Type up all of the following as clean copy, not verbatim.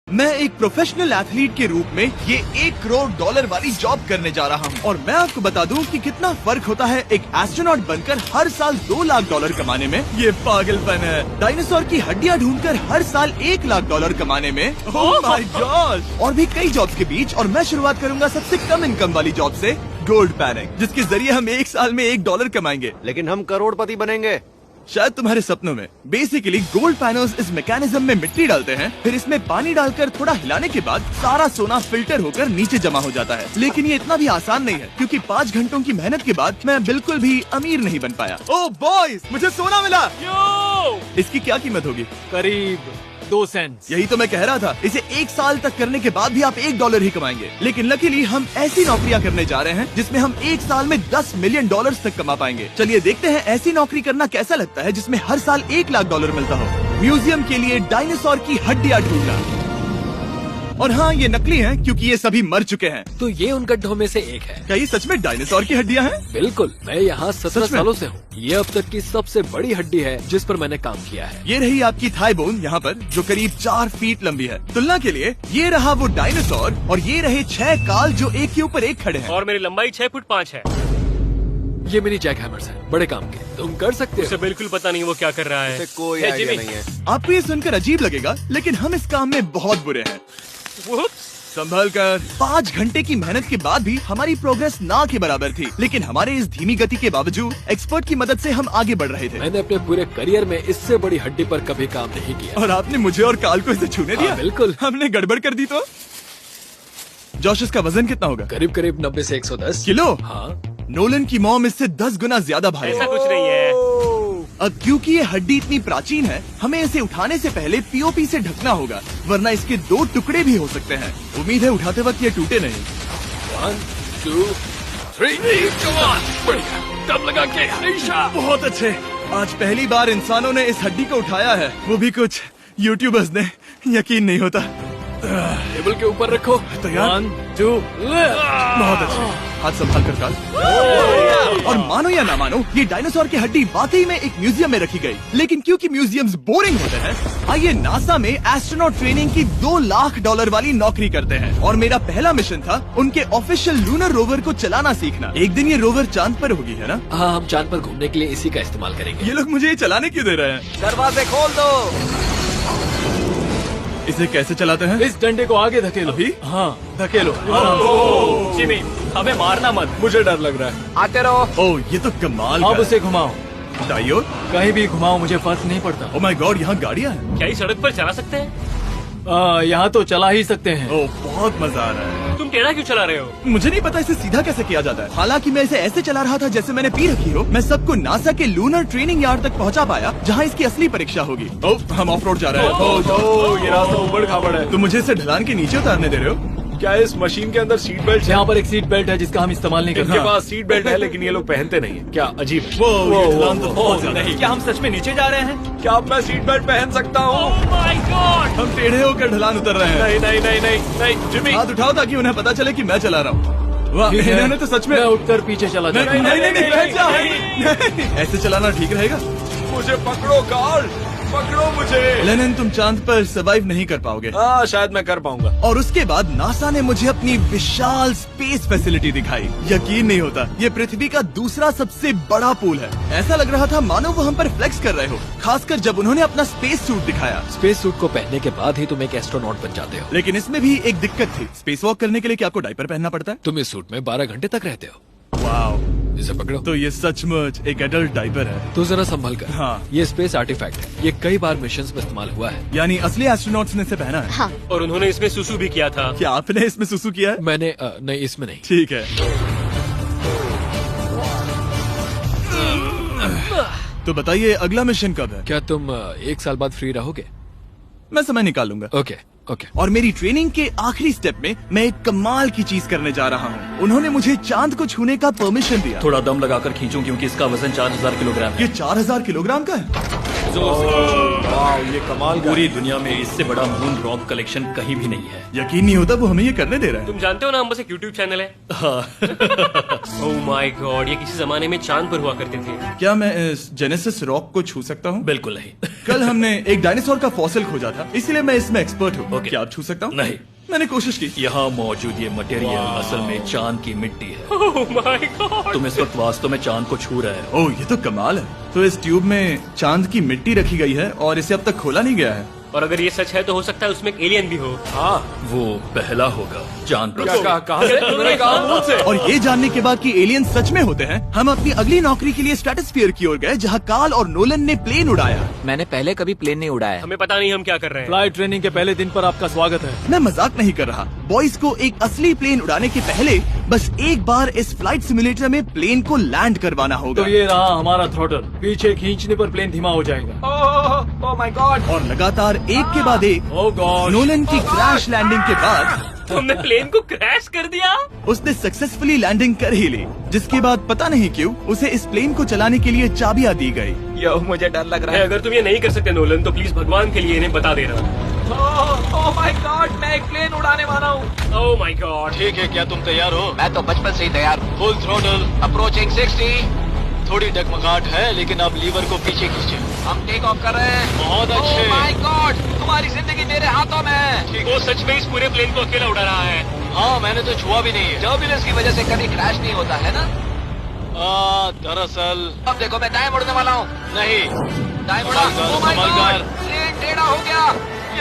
मैं एक professional athlete के रूप में ये $1 करोड़ वाली जॉब करने जा रहा हूँ और मैं आपको बता दूँ कि कितना फर्क होता है एक एस्ट्रोनॉट बनकर हर साल $2 लाख कमाने में। ये पागलपन है। डायनासोर की हड्डियाँ ढूंढकर हर साल $1 लाख कमाने में। Oh my God. और भी कई जॉब्स के बीच और मैं शुरुआत करूंगा सबसे कम इनकम वाली जॉब से, गोल्ड पैनिक, जिसके जरिए हम एक साल में $1 कमाएंगे। लेकिन हम करोड़पति बनेंगे शायद तुम्हारे सपनों में। बेसिकली गोल्ड पैनल्स इस मैकेनिज्म में मिट्टी डालते हैं, फिर इसमें पानी डालकर थोड़ा हिलाने के बाद सारा सोना फिल्टर होकर नीचे जमा हो जाता है। लेकिन ये इतना भी आसान नहीं है, क्योंकि 5 घंटों की मेहनत के बाद मैं बिल्कुल भी अमीर नहीं बन पाया। ओह बॉयज, मुझे सोना मिला। इसकी क्या कीमत होगी? करीब 2 सेंट। यही तो मैं कह रहा था। इसे 1 साल तक करने के बाद भी आप $1 ही कमाएंगे। लेकिन लकीली हम ऐसी नौकरियां करने जा रहे हैं जिसमें हम 1 साल में $10 मिलियन तक कमा पाएंगे। चलिए देखते हैं ऐसी नौकरी करना कैसा लगता है जिसमें हर साल $1 लाख मिलता हो। म्यूजियम के लिए डायनासोर की हड्डियां ढूंढना। और हाँ, ये नकली हैं क्योंकि ये सभी मर चुके हैं। तो ये उन गड्ढों में से एक है। क्या ये सच में डायनासोर की हड्डियां हैं? बिल्कुल, मैं यहाँ 17 सच में? सालों से हूँ। ये अब तक की सबसे बड़ी हड्डी है जिस पर मैंने काम किया है। ये रही आपकी थाई बोन यहाँ पर, जो करीब 4 फीट लंबी है। तुलना के लिए ये रहा वो डायनासोर और ये रहे 6 काल जो एक के ऊपर एक खड़े हैं। और मेरी लंबाई 6 फुट 5 है। ये मेरी जैक हैमर्स है, बड़े काम के। तुम कर सकते उसे हो। बिल्कुल पता नहीं वो क्या कर रहा है। उसे कोई है आइडिया जिमी। नहीं है। आपको ये सुनकर अजीब लगेगा, लेकिन हम इस काम में बहुत बुरे हैं। Whoops! संभल कर। 5 घंटे की मेहनत के बाद भी हमारी प्रोग्रेस ना के बराबर थी, लेकिन हमारे इस धीमी गति के बावजूद एक्सपर्ट की मदद से हम आगे बढ़ रहे थे। मैंने अपने पूरे करियर में इससे बड़ी हड्डी पर कभी काम नहीं किया। और आपने मुझे और काल को इसे छूने दिया? हाँ, बिल्कुल। हमने गड़बड़ कर दी तो? जोश, इसका वजन कितना होगा? करीब करीब 90 से 110 किलो। हाँ। नोलन की मॉम इससे 10 गुना ज्यादा भारी ऐसा है। कुछ नहीं है। अब क्योंकि ये हड्डी इतनी प्राचीन है, हमें इसे उठाने से पहले पीओपी से ढकना होगा, वरना इसके 2 टुकड़े भी हो सकते हैं। उम्मीद है उठाते वक्त ये टूटे नहीं। 1 2 3 जवान, बढ़िया, दम लगा के हमेशा। बहुत अच्छे। आज पहली बार इंसानों ने इस हड्डी को उठाया है, वो भी कुछ यूट्यूबर्स ने। यकीन नहीं होता। टेबल के ऊपर रखो। तैयार? 1 2 बहुत अच्छे। हाथ संभाल कर काल। और मानो या ना मानो, ये डायनासोर की हड्डी वाकई में एक म्यूजियम में रखी गई। लेकिन क्योंकि म्यूजियम्स बोरिंग होते हैं, आइए नासा में एस्ट्रोनॉट ट्रेनिंग की $2 लाख वाली नौकरी करते हैं। और मेरा पहला मिशन था उनके ऑफिशियल लूनर रोवर को चलाना सीखना। एक दिन ये रोवर चांद पर होगी, है ना? हाँ, हम चांद पर घूमने के लिए इसी का इस्तेमाल करेंगे। ये लोग मुझे ये चलाने क्यों दे रहे हैं? दरवाजे खोल दो। इसे कैसे चलाते हैं? इस डंडे को आगे धकेलो। अभी? हाँ। धकेलो। जिमी, हमें मारना मत। मुझे डर लग रहा है। आते रहो। ओह, ये तो कमाल अब का है। उसे घुमाओ। दाईं ओर? कहीं भी घुमाओ, मुझे फर्क नहीं पड़ता। ओह माय गॉड, यहाँ गाड़ियाँ हैं। क्या इस सड़क पर चला सकते हैं? यहाँ तो चला ही सकते हैं। ओह, बहुत मजा आ रहा है। तुम टेढ़ा क्यों चला रहे हो? मुझे नहीं पता इसे सीधा कैसे किया जाता है। हालांकि मैं इसे ऐसे चला रहा था जैसे मैंने पी रखी हो। मैं सबको नासा के लूनर ट्रेनिंग यार्ड तक पहुंचा पाया, जहां इसकी असली परीक्षा होगी। ओह, हम ऑफ रोड जा रहे हैं। ओह, ये रास्ता ऊबड़ खाबड़ है। तुम मुझे इसे ढलान के नीचे उतारने दे रहे हो? क्या इस मशीन के अंदर सीट बेल्ट है? यहाँ पर एक सीट बेल्ट है जिसका हम इस्तेमाल नहीं करते। इनके पास सीट बेल्ट है लेकिन ये लोग पहनते नहीं है। क्या अजीब है। वो, ये ढलान तो बहुत ज्यादा है। नहीं, क्या हम सच में नीचे जा रहे हैं? क्या अब मैं सीट बेल्ट पहन सकता हूँ? Oh my God! हम टेढ़े होकर ढलान उतर रहे हैं। नहीं नहीं नहीं नहीं नहीं जिमी। हाथ उठाओ ताकि उन्हें पता चले कि मैं चला रहा हूँ। वाह, ठीक है। इन्होंने तो सच में। मैं उठकर पीछे चला नहीं जाता हूँ। नहीं नहीं, बैठ जा। नहीं, ऐसे चलाना ठीक रहेगा? मुझे पकड़ो कार्ल, पकड़ो मुझे। लेनिन, तुम चांद पर सर्वाइव नहीं कर पाओगे। हाँ, शायद मैं कर पाऊंगा। और उसके बाद नासा ने मुझे अपनी विशाल स्पेस फैसिलिटी दिखाई। यकीन नहीं होता, ये पृथ्वी का दूसरा सबसे बड़ा पूल है। ऐसा लग रहा था मानो वो हम पर फ्लेक्स कर रहे हो, खासकर जब उन्होंने अपना स्पेस सूट दिखाया। स्पेस सूट को पहनने के बाद ही तुम एक एस्ट्रोनॉट बन जाते हो। लेकिन इसमें भी एक दिक्कत थी। स्पेस वॉक करने के लिए क्या आपको डायपर पहनना पड़ता है? तुम इस सूट में 12 घंटे तक रहते हो। वाओ, इसे पकड़ो। तो ये सचमुच एक एडल्ट डायपर है। तो जरा संभल कर। हाँ। ये स्पेस आर्टिफैक्ट है। ये कई बार मिशंस में इस्तेमाल हुआ है। यानी असली एस्ट्रोनॉट्स ने इसे पहना है? हाँ। और उन्होंने इसमें सुसु भी किया था। क्या आपने इसमें सुसु किया है? मैंने नहीं, इसमें नहीं। ठीक है। तो बताइए अगला मिशन कब है? क्या तुम 1 साल बाद फ्री रहोगे? मैं समय निकाल लूंगा। Okay okay. और मेरी ट्रेनिंग के आखिरी स्टेप में मैं एक कमाल की चीज करने जा रहा हूँ। उन्होंने मुझे चांद को छूने का परमिशन दिया। थोड़ा दम लगाकर खींचूं क्योंकि इसका वजन 4000 किलोग्राम है। ये 4000 किलोग्राम का है? वाह, ये कमाल का। पूरी दुनिया में इससे बड़ा मून रॉक कलेक्शन कहीं भी नहीं है। यकीन नहीं होता वो हमें ये करने दे रहा है। तुम जानते हो ना, हम बस एक YouTube चैनल है। Oh my God! ये किसी जमाने में चांद पर हुआ करते थे। क्या मैं इस जेनेसिस रॉक को छू सकता हूँ? बिल्कुल नहीं। कल हमने एक डायनासोर का फॉसिल खोजा था, इसीलिए मैं इसमें एक्सपर्ट हूँ। ओके। क्या आप छू सकता हूँ? नहीं। मैंने कोशिश की। यहाँ मौजूद ये मटेरियल असल में चांद की मिट्टी है। Oh my God. तुम इस वक्त वास्तव में चांद को छू रहे हो। ओह, ये तो कमाल है। तो इस ट्यूब में चांद की मिट्टी रखी गई है और इसे अब तक खोला नहीं गया है। और अगर ये सच है तो हो सकता है उसमें एक एलियन भी हो। हाँ, वो पहला होगा चांद पर। क्या कहा से? तुमने कहा मुंह से। और ये जानने के बाद कि एलियन सच में होते हैं, हम अपनी अगली नौकरी के लिए स्ट्रेटोस्फीयर की ओर गए, जहाँ कार्ल और नोलन ने प्लेन उड़ाया। मैंने पहले कभी प्लेन नहीं उड़ाया। हमें पता नहीं हम क्या कर रहे हैं। फ्लाइट ट्रेनिंग के पहले दिन पर आपका स्वागत है। मैं मजाक नहीं कर रहा। बॉयज को एक असली प्लेन उड़ाने के पहले बस एक बार इस फ्लाइट सिमुलेटर में प्लेन को लैंड करवाना होगा। तो ये रहा हमारा थ्रॉटल। पीछे खींचने पर प्लेन धीमा हो जाएगा। Oh my God. और लगातार एक के बाद एक ओह गॉड। नोलन की क्रैश लैंडिंग के बाद तुमने प्लेन को क्रैश कर दिया। उसने सक्सेसफुली लैंडिंग कर ही ली, जिसके बाद पता नहीं क्यों उसे इस प्लेन को चलाने के लिए चाबियां दी गई। यो, मुझे डर लग रहा है। अगर तुम ये नहीं कर सकते नोलन तो प्लीज भगवान के लिए इन्हें बता देना। ओह माय गॉड, मैं एक प्लेन उड़ाने वाला हूँ। Oh my God. ठीक है, क्या तुम तैयार हो? मैं तो बचपन से ही तैयार हूँ। Full throttle. अप्रोचिंग 60। थोड़ी डगमगाहट है, लेकिन अब लीवर को पीछे खींचे। हम टेक ऑफ कर रहे हैं। बहुत अच्छे। ओह माय गॉड, तुम्हारी जिंदगी मेरे हाथों में है। वो सच में इस पूरे प्लेन को अकेला उड़ा रहा है। हाँ, मैंने तो छुआ भी नहीं है। टर्बुलेंस की वजह से कभी क्रैश नहीं होता है ना। दरअसल अब देखो, मैं दाएं मुड़ने वाला हूँ। नहीं। दाएं मुड़ा। संभल कर, ओह माय संभल गॉड, कर। प्लेन टेढ़ा हो गया।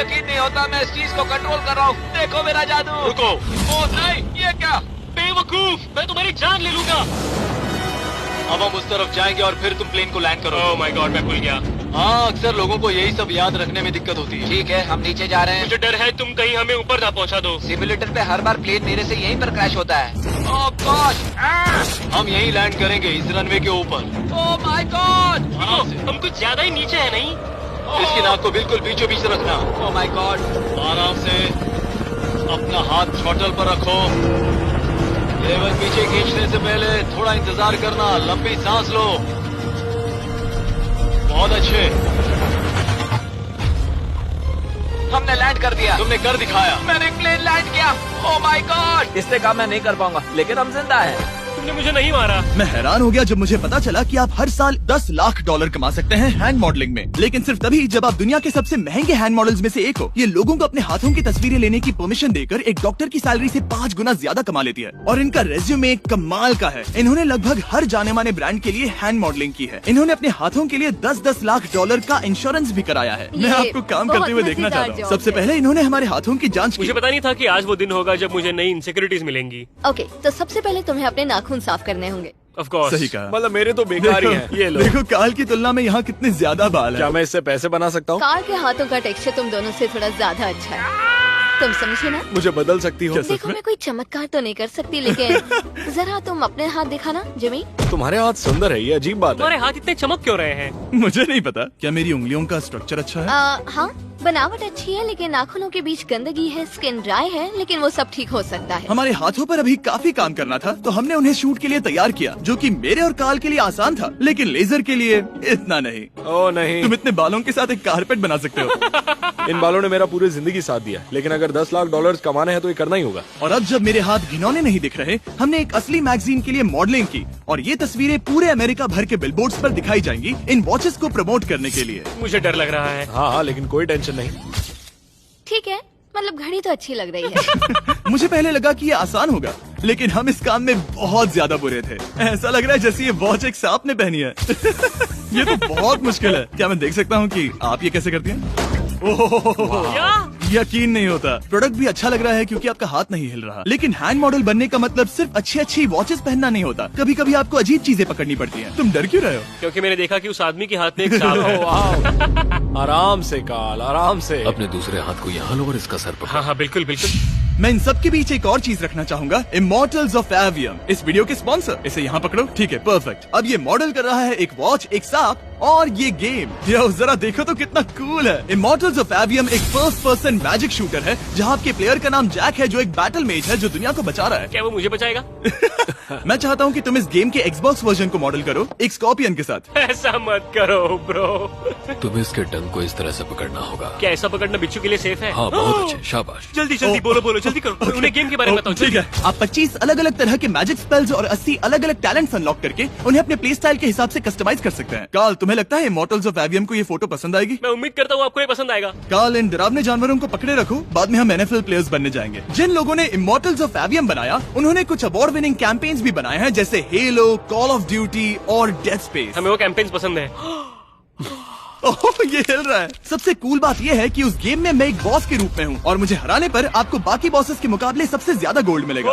यकीन नहीं होता, मैं इस चीज को कंट्रोल कर रहा हूँ। देखो मेरा जादू। रुको। ओह नहीं, ये क्या? बेवकूफ, मैं तुम्हारी जान ले लूंगा। अब हम उस तरफ जाएंगे और फिर तुम प्लेन को लैंड करो। ओह माय गॉड, मैं भूल गया। हाँ, अक्सर लोगों को यही सब याद रखने में दिक्कत होती है। ठीक है, हम नीचे जा रहे हैं। मुझे डर है तुम कहीं हमें ऊपर ना पहुंचा दो। सिमुलेटर पे हर बार प्लेन मेरे से यहीं पर क्रैश होता है। ओह गॉड, हम यहीं लैंड करेंगे, इस रनवे के ऊपर। ओह माय गॉड, हम कुछ ज्यादा ही नीचे है नहीं? इसकी नाक को बिल्कुल बीचों बीच रखना। Oh my God. आराम से अपना हाथ थ्रॉटल पर रखो। लेवल पीछे खींचने से पहले थोड़ा इंतजार करना। लंबी सांस लो। बहुत अच्छे। हमने लैंड कर दिया। तुमने कर दिखाया। मैंने प्लेन लैंड किया। Oh my God. इससे काम मैं नहीं कर पाऊंगा, लेकिन हम जिंदा हैं। तुमने मुझे नहीं मारा। मैं हैरान हो गया जब मुझे पता चला कि आप हर साल 10 लाख डॉलर कमा सकते हैं हैंड मॉडलिंग में, लेकिन सिर्फ तभी जब आप दुनिया के सबसे महंगे हैंड मॉडल्स में से एक हो। ये लोगों को अपने हाथों की तस्वीरें लेने की परमिशन देकर एक डॉक्टर की सैलरी से 5 गुना ज्यादा कमा लेती है। और इनका रेज्यूमे कमाल का है। इन्होंने लगभग हर जाने माने ब्रांड के लिए हैंड मॉडलिंग की है। इन्होंने अपने हाथों के लिए 10-10 लाख डॉलर का इंश्योरेंस भी कराया है। मैं आपको काम करते हुए देखना चाहता हूँ। सबसे पहले इन्होंने हमारे हाथों की जाँच मुझे की। पता नहीं था कि आज वो दिन होगा जब मुझे नई इनसिक्योरिटीज मिलेंगी। ओके, तो सबसे पहले तुम्हें अपने नाखून साफ करने होंगे। Of course. सही कहा। मतलब मेरे तो बेकार ही हैं। ये लो। देखो काल की तुलना में यहाँ कितने ज्यादा बाल है। क्या मैं इससे पैसे बना सकता हूँ? कार के हाथों का टेक्सचर तुम दोनों से थोड़ा ज्यादा अच्छा है। तुम समझे ना? मुझे बदल सकती हो? देखो, मैं कोई चमत्कार तो नहीं कर सकती, लेकिन जरा तुम अपने हाथ दिखाना जिमी। तुम्हारे हाथ सुंदर है, ये अजीब बात है। तुम्हारे हाथ इतने चमक क्यों रहे हैं? मुझे नहीं पता। क्या मेरी उंगलियों का स्ट्रक्चर अच्छा है? हाँ, बनावट अच्छी है, लेकिन नाखूनों के बीच गंदगी है, स्किन ड्राई है, लेकिन वो सब ठीक हो सकता है। हमारे हाथों पर अभी काफी काम करना था, तो हमने उन्हें शूट के लिए तैयार किया, जो कि मेरे और काल के लिए आसान था, लेकिन लेजर के लिए इतना नहीं। ओह नहीं। तुम इतने बालों के साथ एक कारपेट बना सकते हो। इन बालों ने मेरा पूरी जिंदगी साथ दिया, लेकिन अगर 10 लाख डॉलर कमाने हैं तो ये करना ही होगा। और अब जब मेरे हाथ घिनौने नहीं दिख रहे, हमने एक असली मैगजीन के लिए मॉडलिंग की, और ये तस्वीरें पूरे अमेरिका भर के बिलबोर्ड्स पर दिखाई जाएंगी इन वॉचेस को प्रमोट करने के लिए। मुझे डर लग रहा है। हाँ, लेकिन कोई टेंशन नहीं। ठीक है, मतलब घड़ी तो अच्छी लग रही है। मुझे पहले लगा कि ये आसान होगा, लेकिन हम इस काम में बहुत ज्यादा बुरे थे। ऐसा लग रहा है जैसे ये वॉच एक सांप ने पहनी है। ये तो बहुत मुश्किल है। क्या मैं देख सकता हूँ कि आप ये कैसे करती हैं? ओह, क्या? यकीन नहीं होता। प्रोडक्ट भी अच्छा लग रहा है क्योंकि आपका हाथ नहीं हिल रहा, लेकिन हैंड मॉडल बनने का मतलब सिर्फ अच्छी वॉचेस पहनना नहीं होता। कभी कभी आपको अजीब चीजें पकड़नी पड़ती हैं। तुम डर क्यों रहे हो? क्योंकि मैंने देखा कि उस आदमी के हाथ में एक सांप है। आराम से काल, आराम से। अपने दूसरे हाथ को यहाँ लो और इसका सर पकड़ो। हाँ हाँ, बिल्कुल बिल्कुल। मैं इन सब के बीच एक और चीज रखना चाहूंगा, इमॉर्टल्स ऑफ एवियम, इस वीडियो के स्पॉन्सर। इसे यहाँ पकड़ो। ठीक है, परफेक्ट। अब ये मॉडल कर रहा है एक वॉच, एक सांप और ये गेम। यो, जरा देखो तो कितना कूल है। इमॉर्टल्स ऑफ एवियम एक फर्स्ट पर्सन मैजिक शूटर है, जहाँ आपके प्लेयर का नाम जैक है, जो एक बैटल मेज है जो दुनिया को बचा रहा है। क्या वो मुझे बचाएगा? मैं चाहता हूँ कि तुम इस गेम के एक्सबॉक्स वर्जन को मॉडल करो, एक स्कॉर्पियन के साथ। ऐसा मत करो ब्रो। तुम्हें इसके डंक को इस तरह से पकड़ना होगा। क्या ऐसा पकड़ना बिच्छू के लिए सेफ है? हाँ, बहुत अच्छे, शाबाश। जल्दी जल्दी बोलो बोलो, जल्दी करो। उन्हें गेम के बारे में बताओ। ठीक है, आप 25 अलग अलग तरह के मैजिक स्पेल्स और 80 अलग अलग टैलेंट्स अनलॉक करके उन्हें अपने प्ले स्टाइल के हिसाब से कस्टमाइज कर सकते हैं। काल, तुम्हें लगता है इमॉर्टल्स ऑफ एवियम को ये फोटो पसंद आएगी? मैं उम्मीद करता हूँ आपको ये पसंद आएगा। कार्ल, इन डरावने जानवरों को पकड़े रखो, बाद में हम NFL प्लेयर्स बनने जाएंगे। जिन लोगों ने इमॉर्टल्स ऑफ एवियम बनाया, उन्होंने कुछ अवार्ड विनिंग कैंपेन्स भी बनाए हैं, जैसे हेलो, कॉल ऑफ ड्यूटी और डेड स्पेस। हमें वो कैंपेन्स पसंद है। ओह, ये हिल रहा है। सबसे कूल बात ये है कि उस गेम में मैं एक बॉस के रूप में हूँ और मुझे हराने पर आपको बाकी बॉसेस के मुकाबले सबसे ज्यादा गोल्ड मिलेगा।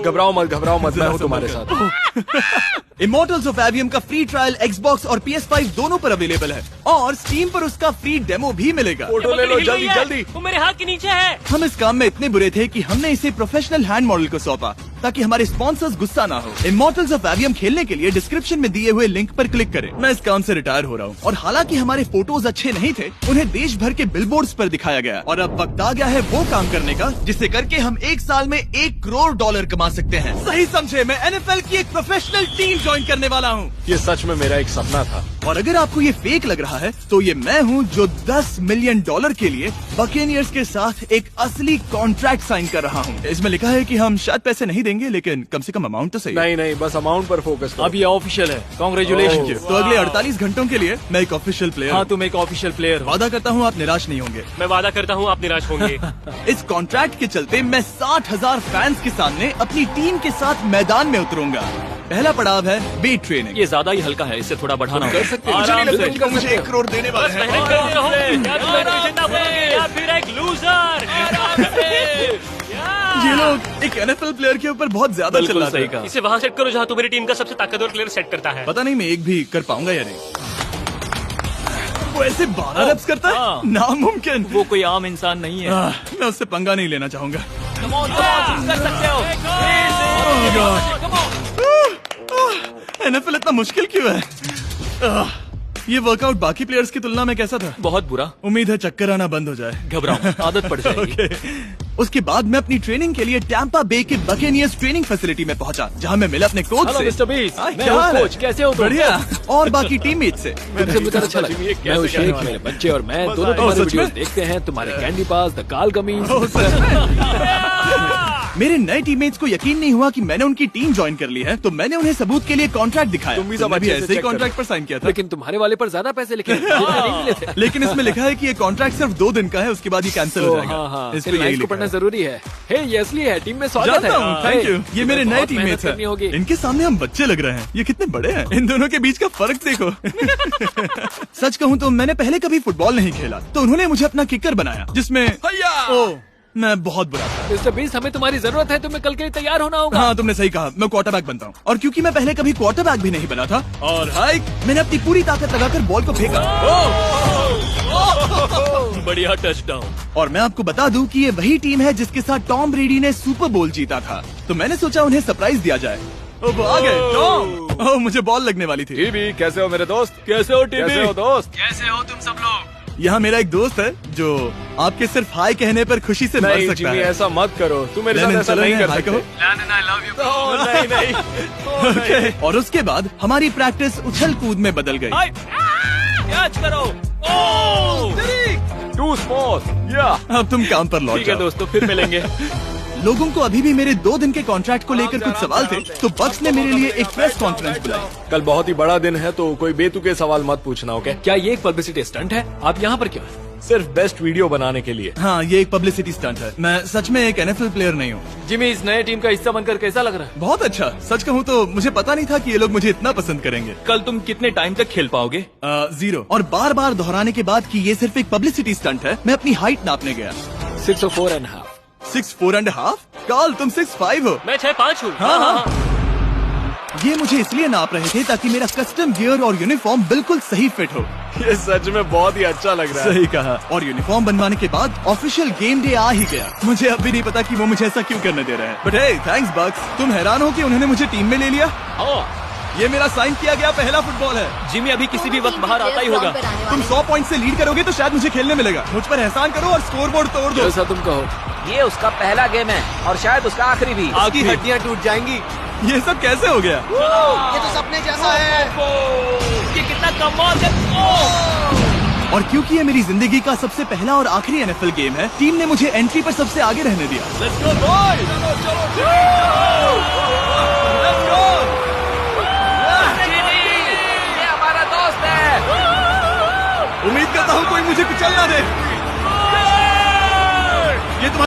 घबराओ मत, मैं हूँ तुम्हारे साथ। इमॉर्टल्स ऑफ एवियम का फ्री ट्रायल Xbox और PS5 दोनों पर अवेलेबल है और Steam पर उसका फ्री डेमो भी मिलेगा। फोटो ले लो जल्दी। वो मेरे हाथ के नीचे है। हम इस काम में इतने बुरे थे कि हमने इसे प्रोफेशनल हैंड मॉडल को सौंपा ताकि हमारे स्पॉन्सर्स गुस्सा ना हो। इमॉर्टल्स ऑफ एवियम खेलने के लिए डिस्क्रिप्शन में दिए हुए लिंक पर क्लिक करें। मैं इस काम से रिटायर हो रहा हूँ और हालांकि हमारे फोटोज अच्छे नहीं थे, उन्हें देश भर के बिलबोर्ड्स पर दिखाया गया और अब वक्त आ गया है वो काम करने का जिसे करके हम एक साल में $1 करोड़ कमा सकते हैं। सही समझे, मैं NFL की एक प्रोफेशनल टीम ज्वाइन करने वाला हूँ। ये सच में मेरा एक सपना था। और अगर आपको ये फेक लग रहा है तो ये मैं हूँ जो $10 मिलियन के लिए बकेनियर्स के साथ एक असली कॉन्ट्रैक्ट साइन कर रहा हूँ। इसमें लिखा है कि हम शायद पैसे नहीं देंगे, लेकिन कम से कम अमाउंट तो सही। नहीं, बस अमाउंट पर फोकस करो। अब ये ऑफिशियल है। कांग्रेचुलेशन। तो अगले 48 घंटों के लिए मैं एक ऑफिशियल प्लेयर हाँ, तुम एक ऑफिशियल प्लेयर हो। वादा करता हूँ आप निराश नहीं होंगे। मैं वादा करता हूँ आप निराश होंगे। इस कॉन्ट्रैक्ट के चलते मैं 60,000 फैंस के सामने अपनी टीम के साथ मैदान में उतरूंगा। पहला पड़ाव है बेट ट्रेनिंग। ये ज्यादा ही हल्का है, इससे थोड़ा बढ़ाना होगा। कर सकते मुझे मुझे $1 करोड़ देने वाले बस हैं। मेहनत करते रहो। या तुम एक जिंदाबाद या फिर एक लूजर। ये लोग एक NFL प्लेयर के ऊपर बहुत ज्यादा बिल्कुल चिल्लाते सही हैं। कहा। इसे वहाँ सेट करो जहाँ तुम्हारी टीम का सबसे ताकतवर प्लेयर सेट करता है। पता नहीं मैं एक भी कर पाऊंगा या नहीं। वो ऐसे 12 reps करता है, हाँ। नामुमकिन। वो कोई आम इंसान नहीं है। मैं उससे पंगा नहीं लेना चाहूंगा। कर सकते हो। NFL इतना मुश्किल क्यों है? ये वर्कआउट बाकी प्लेयर्स की तुलना में कैसा था? बहुत बुरा। उम्मीद है चक्कर आना बंद हो जाए। घबराओ, आदत पड़ जाएगी। उसके बाद मैं अपनी ट्रेनिंग के लिए टैंपा बे के बकेनियर्स ट्रेनिंग फैसिलिटी में पहुंचा, जहां मैं मिला अपने कोच हेलो से। मिस्टर बीस, हाय, मैं क्या हूँ हाल है? कोच, कैसे हो तुम? बढ़िया। और बाकी टीममेट से। तुमसे मिलकर अच्छा लगा। मैं हूँ शेख, मेरे बच्चे और मैं दोनों तुम्हारे सच वीडियोस में? देखते हैं। तुम्हारे कैंडी पास, द काल कमीज। ओह, सच में? मेरे नए टीममेट्स को यकीन नहीं हुआ कि मैंने उनकी टीम ज्वाइन कर ली है, तो मैंने उन्हें सबूत के लिए कॉन्ट्रैक्ट दिखाया। तुम भी सब तुमने अच्छे से ऐसे ही check कॉन्ट्रैक्ट करो। पर साइन किया था। लेकिन तुम्हारे वाले पर ज्यादा पैसे लिखे नहीं मिले थे। लेकिन इसमें लिखा है कि ये कॉन्ट्रैक्ट सिर्फ 2 दिन का है, उसके बाद ये कैंसिल हो जाएगा। हाँ, इस पे इन यही लाइन्स को लिखा पढ़ना है। जरूरी है। हे, ये असली है, टीम में स्वागत है। जानता हूँ, थैंक यू। ये मेरे नए बहुत टीममेट्स मेहनत करनी होगी। हैं। इनके सामने हम बच्चे लग रहे हैं। ये कितने बड़े हैं। इन दोनों के बीच का फर्क देखो। सच कहूँ तो मैंने पहले कभी फुटबॉल नहीं खेला, तो उन्होंने मुझे अपना किकर बनाया, जिसमें ओह, मैं बहुत बुरा था। मिस्टर बीस, हमें तुम्हारी जरूरत है। तुम्हें कल के लिए तैयार होना होगा। हाँ, तुमने सही कहा। मैं क्वार्टरबैक बनता हूँ, और क्योंकि मैं पहले कभी क्वार्टरबैक भी नहीं बना था, और हाइक, मैंने अपनी पूरी ताकत लगाकर बॉल को फेंका। बढ़िया टचडाउन। और मैं आपको बता दूं कि ये वही टीम है जिसके साथ टॉम ब्रेडी ने सुपर बोल जीता था, तो मैंने सोचा उन्हें सरप्राइज दिया जाए। ओ, वो आ गए टॉम। ओह, मुझे बॉल लगने वाली थी। टीबी, कैसे हो मेरे दोस्त? कैसे हो टीबी? कैसे हो दोस्त? कैसे हो तुम सब लोग? यहाँ मेरा एक दोस्त है जो आपके सिर्फ हाय कहने पर खुशी से मर नहीं सकता जिमी, है। ऐसा मत करो। तुम मेरे साथ लेनिन, ऐसा चलो नहीं इन्हें कर हाय सकते। कहो। I love you. नहीं। ओके। और उसके बाद हमारी प्रैक्टिस उछल कूद में बदल गई। कैच करो। टू स्मॉल, या। अब तुम काम पर लौट ठीक है जाओ। दोस्तों, फिर मिलेंगे। लोगों को अभी भी मेरे 2 दिन के कॉन्ट्रैक्ट को लेकर कुछ सवाल थे, तो बक्स ने मेरे लिए एक प्रेस कॉन्फ्रेंस बुलाई। कल बहुत ही बड़ा दिन है, तो कोई बेतुके सवाल मत पूछना, ओके? क्या ये एक पब्लिसिटी स्टंट है? आप यहाँ पर क्यों हैं? सिर्फ बेस्ट वीडियो बनाने के लिए। हाँ, ये एक पब्लिसिटी स्टंट है। मैं सच में एक NFL प्लेयर नहीं हूँ। जिमी, इस नए टीम का हिस्सा बनकर कैसा लग रहा है? बहुत अच्छा। सच कहूँ तो मुझे पता नहीं था कि ये लोग मुझे इतना पसंद करेंगे। कल तुम कितने टाइम तक खेल पाओगे? 0। और बार बार दोहराने के बाद कि ये सिर्फ एक पब्लिसिटी स्टंट है, मैं अपनी हाइट नापने गया। 6'4.5". 6'4.5"? कार्ल, तुम 6'5" हो। मैं 6'5" हूँ। हाँ। ये मुझे इसलिए नाप रहे थे ताकि मेरा कस्टम गियर और यूनिफॉर्म बिल्कुल सही फिट हो। ये सच में बहुत ही अच्छा लग रहा है। सही कहा। और यूनिफॉर्म बनवाने के बाद ऑफिशियल गेम डे आ ही गया। मुझे अब भी नहीं पता कि वो मुझे ऐसा क्यों करने दे रहे हैं। बट हे, थैंक्स बक्स। तुम हैरान हो कि उन्होंने मुझे टीम में ले लिया? ये मेरा साइन किया गया पहला फुटबॉल है। जिमी अभी किसी भी वक्त बाहर आता ही होगा। तुम 100 पॉइंट से लीड करोगे तो शायद मुझे खेलने मिलेगा। मुझ पर एहसान करो और स्कोर बोर्ड तोड़ दो। जैसा तुम कहो। ये उसका पहला गेम है और शायद उसका आखिरी भी। आपकी हड्डियाँ टूट जाएंगी। ये सब कैसे हो गया? ये तो सपने जैसा है। ये कितना कमाल है। और क्योंकि ये मेरी जिंदगी का सबसे पहला और आखिरी NFL गेम है, टीम ने मुझे एंट्री पर सबसे आगे रहने दिया। Let's go boys! ये हमारा दोस्त मुझे कुचलना दे। ये तुम्हारा